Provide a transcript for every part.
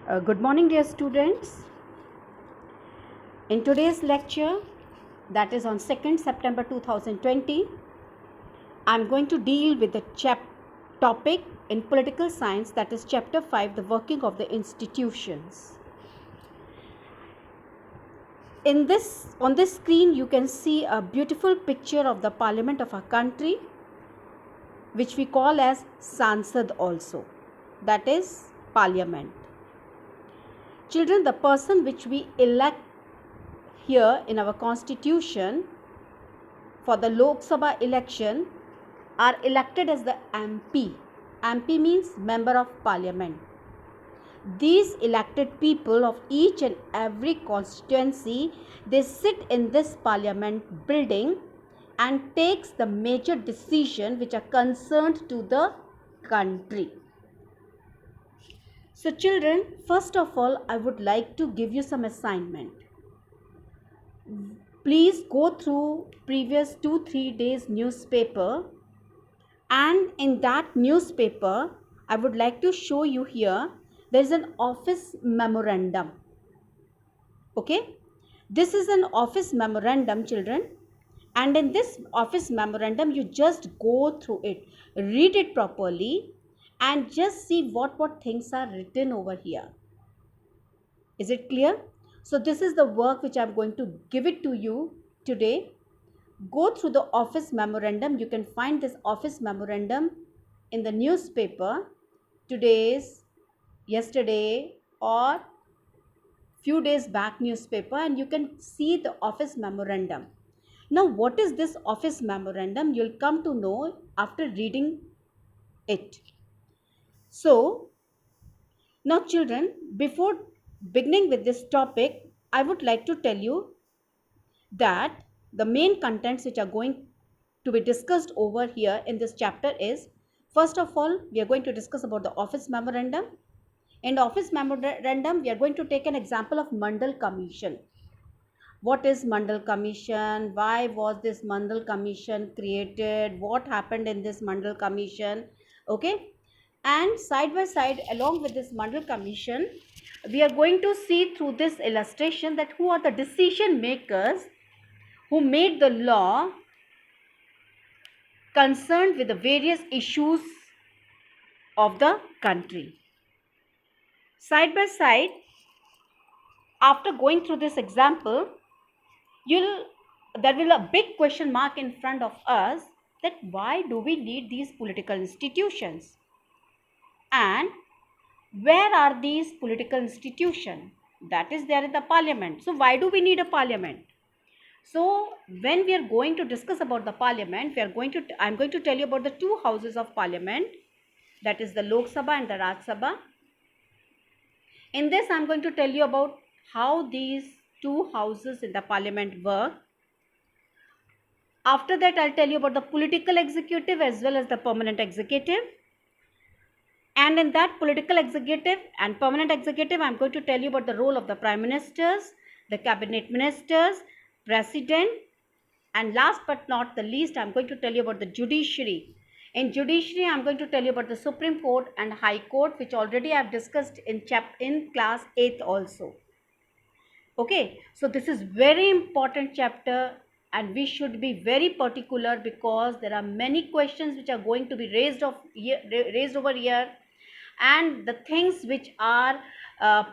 Good morning, dear students. In today's lecture, that is on 2nd September 2020, I am going to deal with the topic in political science, that is chapter 5, the working of the institutions. On this screen, you can see a beautiful picture of the parliament of our country, which we call as Sansad also, that is parliament. Children, the person which we elect here in our constitution for the Lok Sabha election are elected as the MP. MP means member of parliament. These elected people of each and every constituency, they sit in this parliament building and takes the major decision which are concerned to the country. So children, first of all, I would like to give you some assignment. Please go through previous 2-3 days newspaper, and in that newspaper I would like to show you here there is an office memorandum. Okay, this is an office memorandum, children, and in this office memorandum you just go through it, read it properly and just see what things are written over here. Is it clear? So this is the work which I am going to give it to you today. Go through the office memorandum. You can find this office memorandum in the newspaper today's, yesterday or few days back newspaper, and you can see the office memorandum. Now what is this office memorandum? You'll come to know after reading it. So now children, before beginning with this topic, I would like to tell you that the main contents which are going to be discussed over here in this chapter is, first of all, we are going to discuss about the office memorandum. In the office memorandum, we are going to take an example of Mandal Commission. What is Mandal Commission? Why was this Mandal Commission created? What happened in this Mandal Commission? Okay. And side by side, along with this Mandal Commission, we are going to see through this illustration that who are the decision makers who made the law concerned with the various issues of the country. Side by side, after going through this example, there will a big question mark in front of us that why do we need these political institutions? And where are these political institutions? That is there in the parliament. So why do we need a parliament? So when we are going to discuss about the parliament, I'm going to tell you about the two houses of parliament, that is the Lok Sabha and the Raj Sabha. In this, I'm going to tell you about how these two houses in the parliament work. After that, I'll tell you about the political executive as well as the permanent executive. And in that political executive and permanent executive, I'm going to tell you about the role of the prime ministers, the cabinet ministers, president, and last but not the least, I'm going to tell you about the judiciary. In judiciary, I'm going to tell you about the Supreme Court and High Court, which already I've discussed in class 8th also. Okay, so this is very important chapter and we should be very particular because there are many questions which are going to be raised over here, and the things which are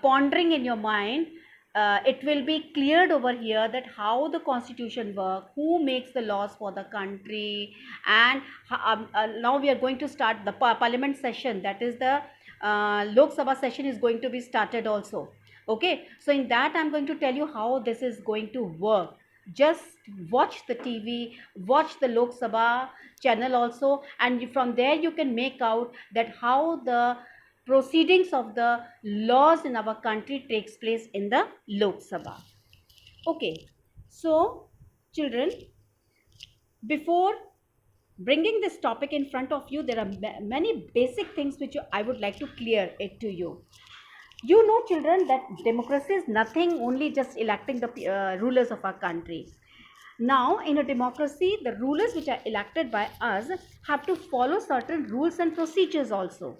pondering in your mind, it will be cleared over here that how the constitution works, who makes the laws for the country, and now we are going to start the parliament session, that is the Lok Sabha session is going to be started also. Okay, so in that I'm going to tell you how this is going to work. Just watch the TV, watch the Lok Sabha channel also, and from there you can make out that how the proceedings of the laws in our country takes place in the Lok Sabha. Okay, so children, before bringing this topic in front of you, there are many basic things which I would like to clear it to you. You know, children, that democracy is nothing only just electing the rulers of our country. Now, in a democracy, the rulers which are elected by us have to follow certain rules and procedures also.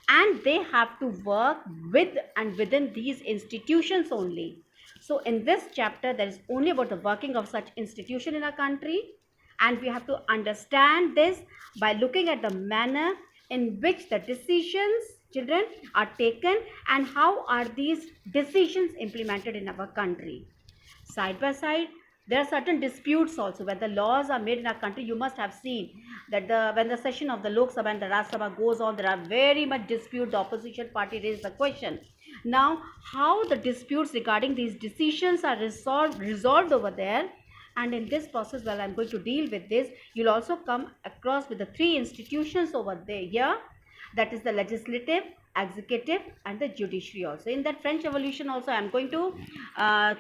and they have to work with and within these institutions only. So in this chapter, there is only about the working of such institution in a country, and we have to understand this by looking at the manner in which the decisions, children, are taken, and how are these decisions implemented in our country. Side by side, there are certain disputes also. When the laws are made in our country, you must have seen that when the session of the Lok Sabha and the Rajya Sabha goes on, there are very much dispute. The opposition party raised the question. Now, how the disputes regarding these decisions are resolved over there, and in this process, while I'm going to deal with this, you'll also come across with the three institutions over there here, that is the legislative, executive, and the judiciary also. In that French Revolution also, I'm going to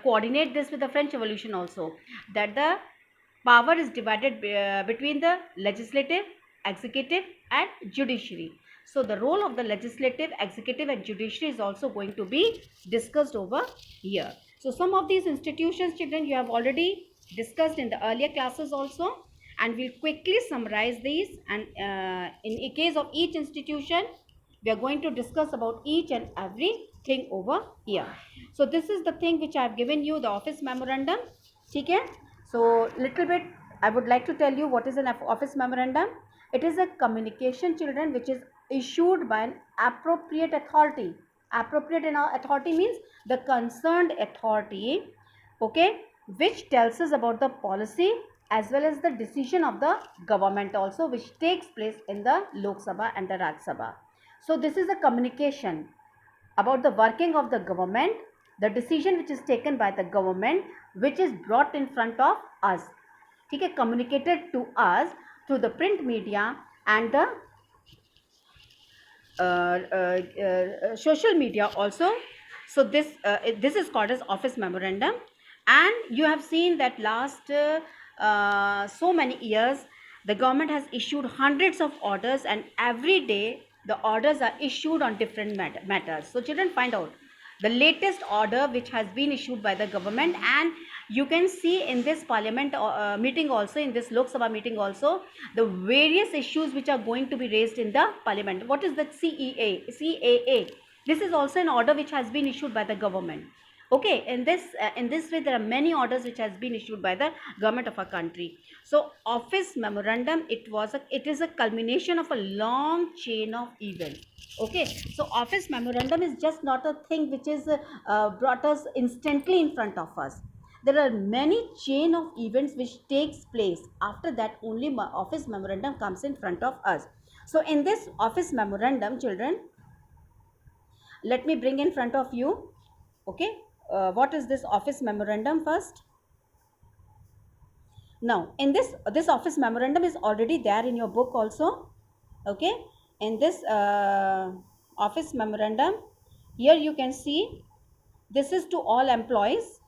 coordinate this with the French Revolution also, that the power is divided between the legislative, executive, and judiciary. So the role of the legislative, executive, and judiciary is also going to be discussed over here. So some of these institutions, children, you have already discussed in the earlier classes also, and we'll quickly summarize these, and in case of each institution, we are going to discuss about each and every thing over here. So this is the thing which I have given you, the office memorandum. Okay, so little bit I would like to tell you what is an office memorandum. It is a communication, children, which is issued by an appropriate authority. Appropriate authority means the concerned authority, okay, which tells us about the policy as well as the decision of the government also, which takes place in the Lok Sabha and the Rajya Sabha. So this is a communication about the working of the government, the decision which is taken by the government, which is brought in front of us, okay, communicated to us through the print media and the social media also. So this is called as office memorandum, and you have seen that last so many years the government has issued hundreds of orders, and every day the orders are issued on different matters. So children, find out the latest order which has been issued by the government, and you can see in this parliament meeting also, in this Lok Sabha meeting also, the various issues which are going to be raised in the parliament. What is the CAA? This is also an order which has been issued by the government. Okay, in this way there are many orders which has been issued by the government of our country. So office memorandum, it is a culmination of a long chain of events. Okay, so office memorandum is just not a thing which is brought us instantly in front of us. There are many chain of events which takes place. After that only office memorandum comes in front of us. So in this office memorandum, children, let me bring in front of you, okay, what is this office memorandum first. Now in this office memorandum is already there in your book also. Okay, in this office memorandum, here you can see, this is to all employees,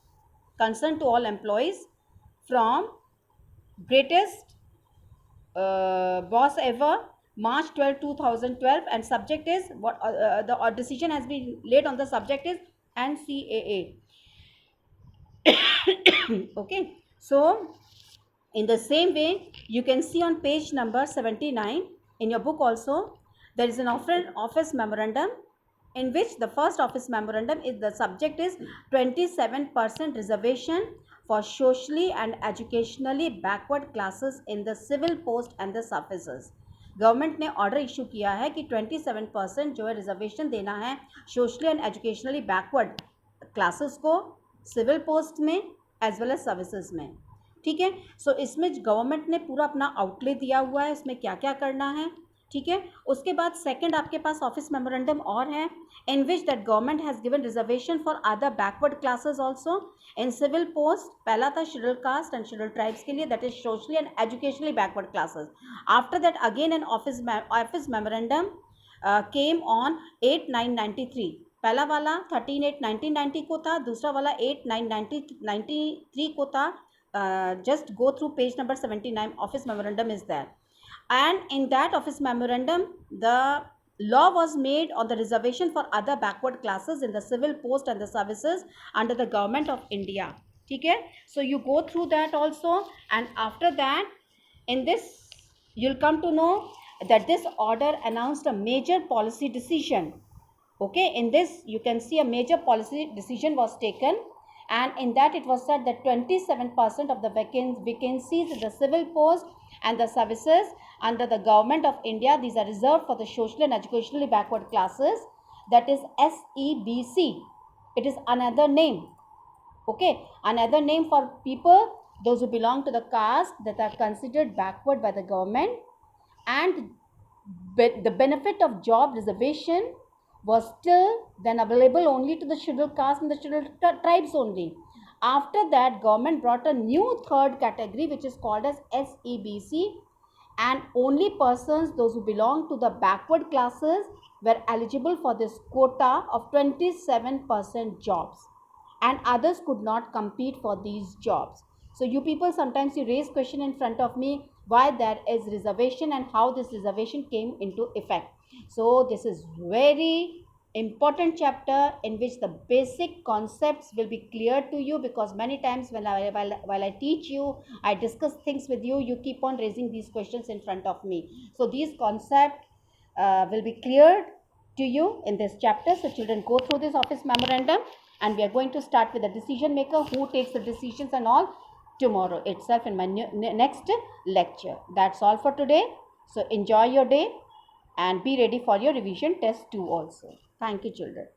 concerned to all employees, from greatest boss ever, March 12, 2012, and subject is what the decision has been laid on the subject is NCAA. Okay, so in the same way, you can see on page number 79 in your book also, there is an office memorandum, in which the first office memorandum is, the subject is 27% reservation for socially and educationally backward classes in the civil post and the services. Government ने order issue किया है कि 27% जो है reservation देना है socially and educationally backward classes को civil post में एज वेल एज सर्विसेज में. ठीक है, सो इसमें गवर्नमेंट ने पूरा अपना आउटले दिया हुआ है, इसमें क्या क्या करना है. ठीक है, उसके बाद सेकंड आपके पास ऑफिस मेमोरेंडम और है, in which that government has given reservation for other backward classes also in civil post. पहला था scheduled caste and scheduled tribes के लिए, that is socially and educationally backward classes. After that again an office memorandum came on 8/9/93. पहला वाला 13/8/1990 को था, दूसरा वाला 8/9/93 को था. Just go through page number 79. Office memorandum is there, and in that office memorandum the law was made on the reservation for other backward classes in the civil post and the services under the government of India. ठीक है, so you go through that also, and after that in this you'll come to know that this order announced a major policy decision. Okay, in this you can see a major policy decision was taken, and in that it was said that 27% of the vacancies in the civil post and the services under the government of India, these are reserved for the social and educationally backward classes, that is SEBC. It is another name. Okay, another name for people those who belong to the caste that are considered backward by the government. And the benefit of job reservation was still then available only to the scheduled caste and the scheduled tribes only. After that, government brought a new third category which is called as SEBC, and only persons those who belong to the backward classes were eligible for this quota of 27% jobs, and others could not compete for these jobs. So you people, sometimes you raise question in front of me why there is reservation and how this reservation came into effect. So this is very important chapter in which the basic concepts will be clear to you, because many times when while I teach you, I discuss things with you, you keep on raising these questions in front of me. So these concepts will be cleared to you in this chapter. So children, go through this office memorandum, and we are going to start with the decision maker, who takes the decisions and all, tomorrow itself in my next lecture. That's all for today. So enjoy your day and be ready for your revision test 2 also. Thank you, children.